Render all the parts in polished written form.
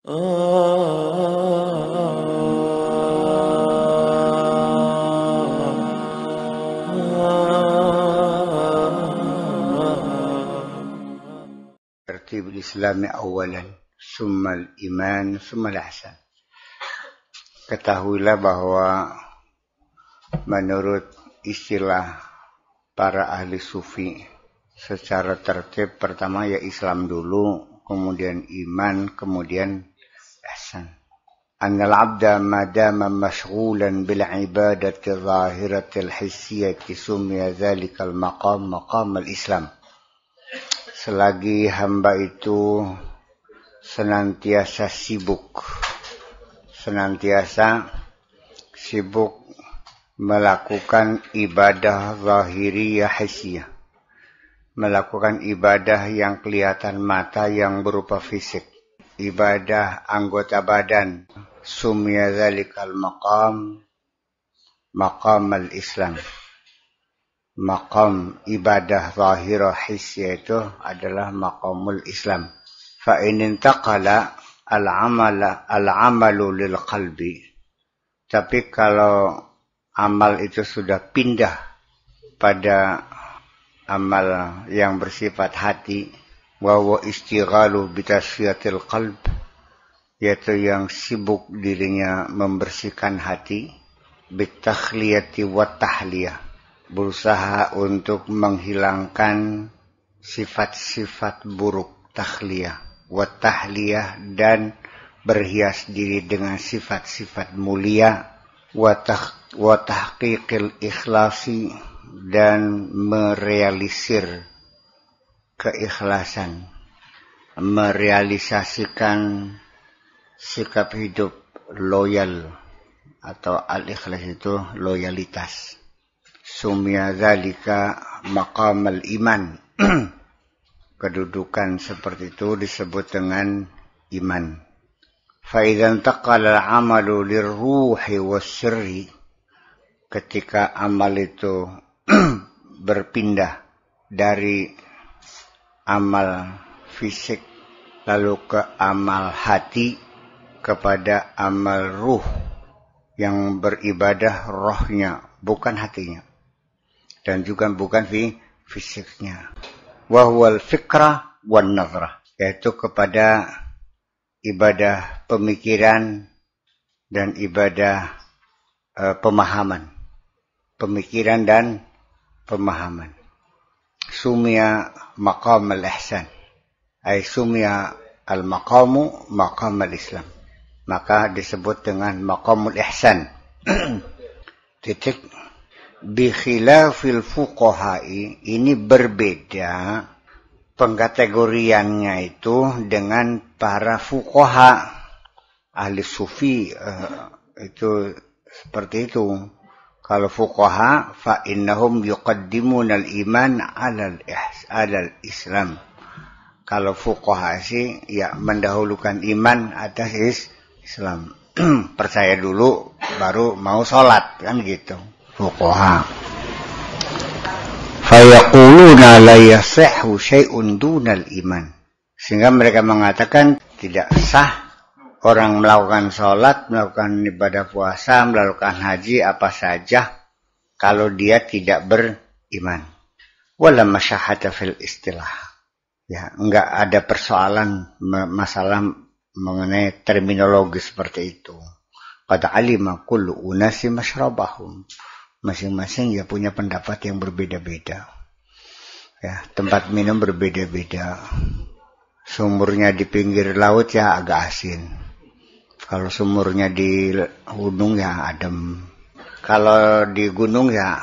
Tertib Islami awalan, summal iman, summal ihsan. Ketahuilah bahwa menurut istilah para ahli sufi, secara tertib pertama ya Islam dulu, kemudian iman, kemudian ihsan. Annal abda madama mashghulan bil ibadati zahiratil hissiyati summiya dzalikal maqam maqam al-Islam. Selagi hamba itu senantiasa sibuk melakukan ibadah zahiriyah hissiyah, melakukan ibadah yang kelihatan mata yang berupa fisik, ibadah anggota badan, summiya dzalikal maqam maqam al-Islam. Maqam ibadah zahirah hissiyah itu adalah maqamul Islam. Fa in intaqala al-amalu lil qalbi. Tapi kalau amal itu sudah pindah pada amal yang bersifat hati, wa huwa istighalu bi tasfiyatil qalb, yaitu yang sibuk dirinya membersihkan hati, bitakhliyati wa tahliyah, berusaha untuk menghilangkan sifat-sifat buruk, takhliyah, wa tahliyah, dan berhias diri dengan sifat-sifat mulia, wa tahqiqil ikhlasi, dan merealisir keikhlasan, merealisasikan sikap hidup loyal, atau al-ikhlas itu loyalitas. Sumya dzalika maqamal iman. Kedudukan seperti itu disebut dengan iman. Fa idzan taqala al-amalu lirruhi was-sirri, ketika amal itu berpindah dari amal fisik lalu ke amal hati kepada amal ruh, yang beribadah rohnya, bukan hatinya, dan juga bukan fisiknya. Wa huwal fikra wan nazrah, yaitu kepada ibadah pemikiran dan ibadah pemahaman. Pemikiran dan pemahaman. Sumia maqam al-ihsan, ay sumia al-maqamu maqam al-Islam. Maka disebut dengan maqamul ihsan. Titik. Bi khilafil fuqaha'i, ini berbeda pengkategoriannya itu dengan para fuqaha. Ahli sufi itu seperti itu. Kalau fuqaha fa innahum yuqaddimun al-iman 'ala al-Islam. Kalau fuqaha sih ya mendahulukan iman atas Islam. Percaya dulu baru mau sholat, kan gitu. Fuqaha. Fayaquluna la yasihhu syai'un dunal iman. Sehingga mereka mengatakan tidak sah orang melakukan sholat, melakukan ibadah puasa, melakukan haji, apa saja, kalau dia tidak beriman. Wala masyahata fil istilah. Ya, enggak ada persoalan masalah mengenai terminologi seperti itu. Qad alima kullu unasi masyrabahum. Masing-masing ya punya pendapat yang berbeda-beda. Ya, tempat minum berbeda-beda. Sumurnya di pinggir laut ya agak asin. Kalau sumurnya di gunung ya adem. Kalau di gunung ya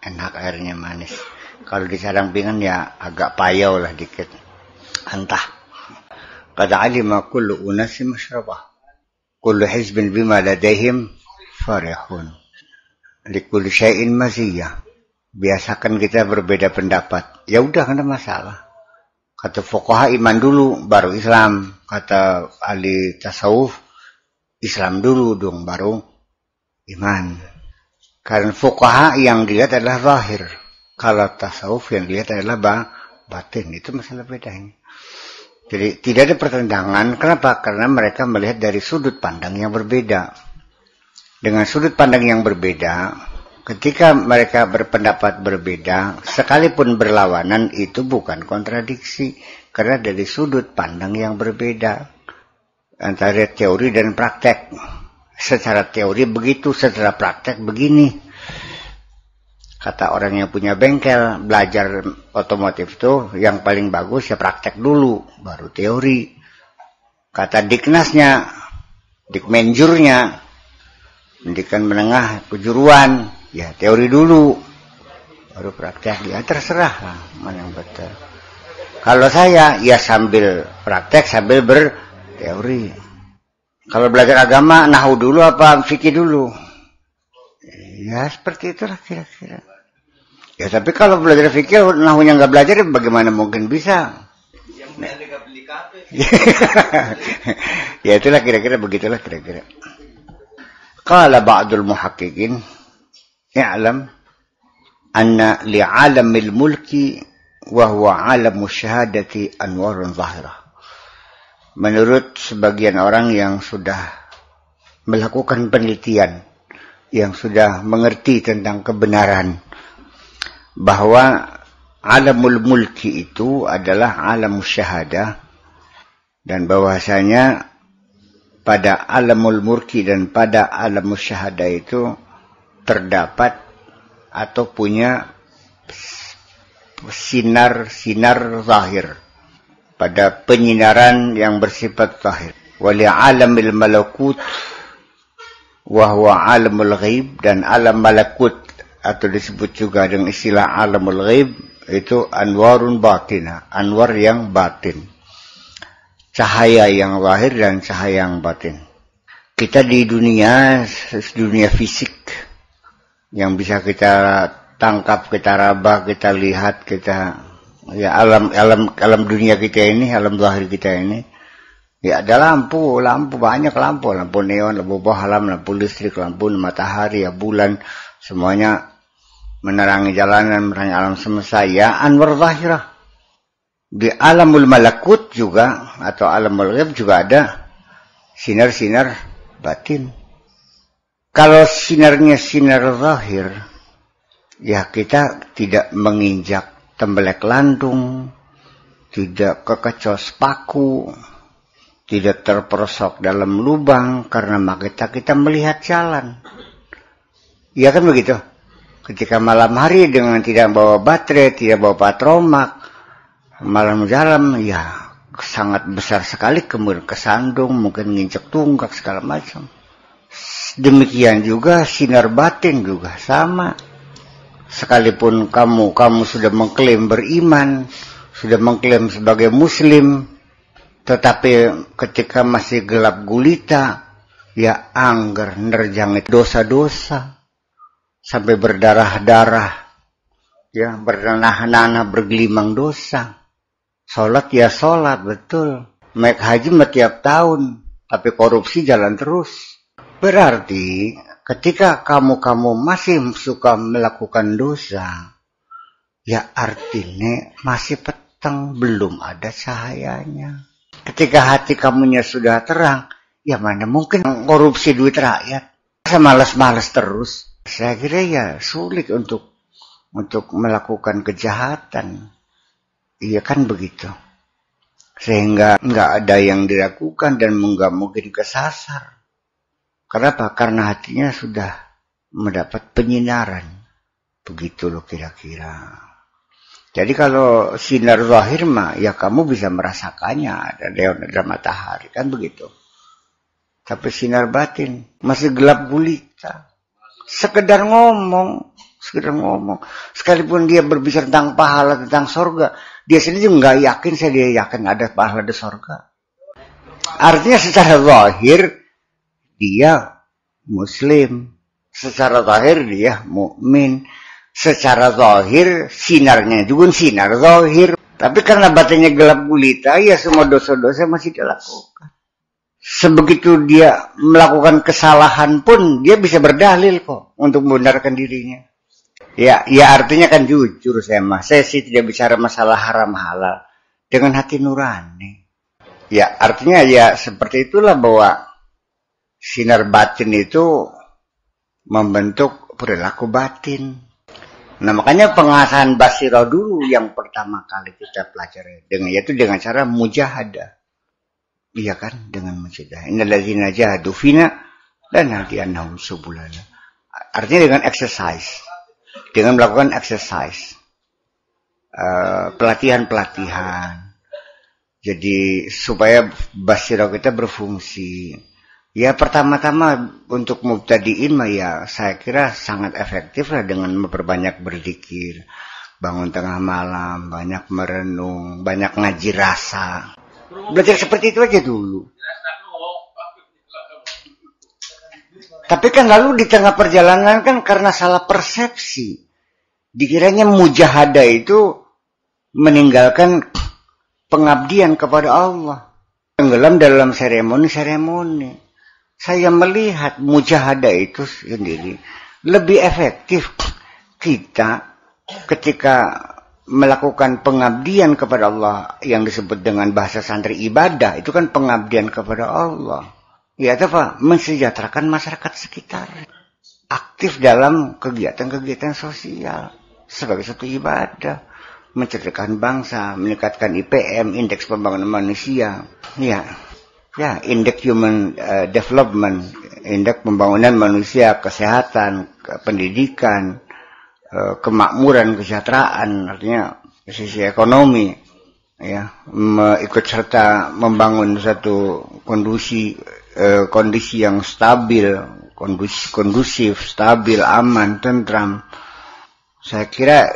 enak, airnya manis. Kalau di Sarangpingan ya agak payau lah dikit. Entah. Qad alima kullu unasi masyrabah. Kullu hizbin bima ladaihim farihun. Likulli syai'in maziyah. Biasakan kita berbeda pendapat. Ya udah, kan ada masalah. Kata fuqaha iman dulu baru Islam. Kata ahli tasawuf Islam dulu dong baru iman. Karena fuqaha yang dilihat adalah zahir. Kalau tasawuf yang dilihat adalah batin. Itu masalah bedanya. Jadi tidak ada pertentangan. Kenapa? Karena mereka melihat dari sudut pandang yang berbeda. Dengan sudut pandang yang berbeda, ketika mereka berpendapat berbeda, sekalipun berlawanan, itu bukan kontradiksi. Karena dari sudut pandang yang berbeda. Antara teori dan praktek. Secara teori begitu, secara praktek begini. Kata orang yang punya bengkel, belajar otomotif tuh yang paling bagus ya praktek dulu, baru teori. Kata diknasnya, dikmenjurnya, pendidikan menengah kejuruan, ya teori dulu, baru praktek. Ya terserah lah mana yang betul. Kalau saya ya sambil praktek sambil berteori. Kalau belajar agama, nahu dulu apa fikih dulu? Ya seperti itulah kira-kira. Ya tapi kalau belajar fikih, nahunya nggak belajar, bagaimana mungkin bisa? Ya itulah kira-kira begitulah kira-kira. Qala ba'dul muhaqqiqin, i'lam anna li'alamil mulki wa huwa 'alamu syahadati anwarun zahirah. Menurut sebagian orang yang sudah melakukan penelitian, yang sudah mengerti tentang kebenaran, bahwa alamul mulki itu adalah alam syahadah, dan bahwasanya pada alamul mulki dan pada alam syahadah itu terdapat atau punya sinar-sinar zahir, pada penyinaran yang bersifat zahir. Wali alamil malakut wa huwa alamul ghaib, dan alam malakut atau disebut juga dengan istilah alamul ghaib itu anwarun batinah, anwar yang batin, cahaya yang zahir dan cahaya yang batin. Kita di dunia fisik yang bisa kita tangkap, kita raba, kita lihat, kita ya alam dunia kita ini, alam zahir kita ini, ya ada lampu banyak, lampu neon, lampu bohlam, lampu listrik, lampu matahari, ya bulan, semuanya menerangi jalanan, menerangi alam semesta, ya anwar zahirah. Di alamul malakut juga atau alamul ghaib juga ada sinar-sinar batin. Kalau sinarnya sinar zahir, ya kita tidak menginjak tembelek landung, tidak kekecos paku, tidak terperosok dalam lubang karena kita melihat jalan. Iya kan begitu? Ketika malam hari dengan tidak bawa baterai, tidak bawa patromak, malam jalan, ya sangat besar sekali, kemudian kesandung, mungkin nginjek tunggak segala macam. Demikian juga sinar batin juga sama. Sekalipun kamu sudah mengklaim beriman, sudah mengklaim sebagai muslim, tetapi ketika masih gelap gulita, ya angger nerjangit dosa-dosa sampai berdarah-darah, ya bernanah-nanah bergelimang dosa. Sholat ya sholat, betul. Naik haji tiap tahun, tapi korupsi jalan terus. Berarti ketika kamu masih suka melakukan dosa, ya artinya masih petang, belum ada cahayanya. Ketika hati kamunya sudah terang, ya mana mungkin korupsi duit rakyat. Masa malas-malas terus. Saya kira ya sulit untuk melakukan kejahatan. Iya kan begitu. Sehingga nggak ada yang dilakukan dan nggak mungkin kesasar. Kenapa? Karena hatinya sudah mendapat penyinaran. Begitu loh kira-kira. Jadi kalau sinar zahir mah, ya kamu bisa merasakannya. Ada neon, ada matahari, kan begitu. Tapi sinar batin masih gelap gulita. Sekedar ngomong. Sekalipun dia berbicara tentang pahala, tentang sorga, dia sendiri nggak yakin, dia yakin ada pahala, ada sorga. Artinya secara zahir dia muslim, secara zahir dia mukmin, secara zahir sinarnya juga sinar zahir. Tapi karena batinnya gelap gulita, ya semua dosa-dosa masih dilakukan. Sebegitu dia melakukan kesalahan pun dia bisa berdalil kok untuk membenarkan dirinya. Ya artinya kan jujur saya sih tidak bicara masalah haram halal dengan hati nurani. Ya, artinya ya seperti itulah bahwa sinar batin itu membentuk perilaku batin. Nah, makanya pengasahan basirah dulu yang pertama kali kita pelajari yaitu dengan cara mujahadah. Iya kan, dengan mujahadah. Innalladzina jahadu fina lanahdiyannahum subulana. Artinya dengan exercise. Dengan melakukan exercise. Pelatihan-pelatihan. Jadi supaya basirah kita berfungsi. Ya pertama-tama untuk mubtadiin mah ya saya kira sangat efektif lah dengan memperbanyak berzikir, bangun tengah malam, banyak merenung, banyak ngaji rasa. Belajar seperti itu aja dulu. Tapi kan lalu di tengah perjalanan kan karena salah persepsi. Dikiranya mujahadah itu meninggalkan pengabdian kepada Allah. Tenggelam dalam seremoni-seremoni. Saya melihat mujahadah itu sendiri lebih efektif kita ketika melakukan pengabdian kepada Allah yang disebut dengan bahasa santri ibadah. Itu kan pengabdian kepada Allah. Ya apa? Mensejahterakan masyarakat sekitar. Aktif dalam kegiatan-kegiatan sosial sebagai satu ibadah. Mencerdaskan bangsa, meningkatkan IPM, indeks pembangunan manusia. Ya, indeks human development, indeks pembangunan manusia, kesehatan, pendidikan, kemakmuran, kesejahteraan, artinya sisi ekonomi, ya, ikut serta membangun satu kondisi yang stabil, kondusif, stabil, aman, tentram. Saya kira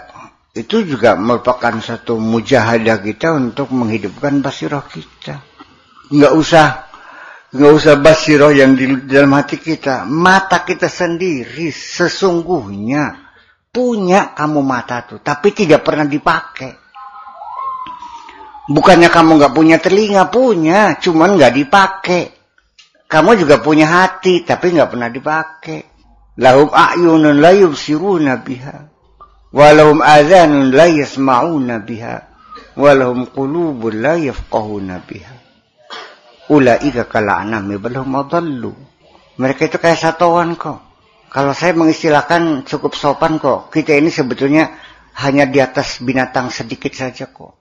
itu juga merupakan satu mujahadah kita untuk menghidupkan basirah kita. Nggak usah basirah yang di dalam hati kita. Mata kita sendiri sesungguhnya punya kamu mata tuh, tapi tidak pernah dipakai. Bukannya kamu nggak punya telinga, punya, cuman nggak dipakai. Kamu juga punya hati, tapi nggak pernah dipakai. Lahum a'yunun la yubsiruna biha, walahum adhanun la yasma'una biha, walahum qulubun la yafqahuna biha. Ulaika kala'anami balhum adallu. Mereka itu kayak satuan kok. Kalau saya mengistilahkan cukup sopan kok. Kita ini sebetulnya hanya di atas binatang sedikit saja kok.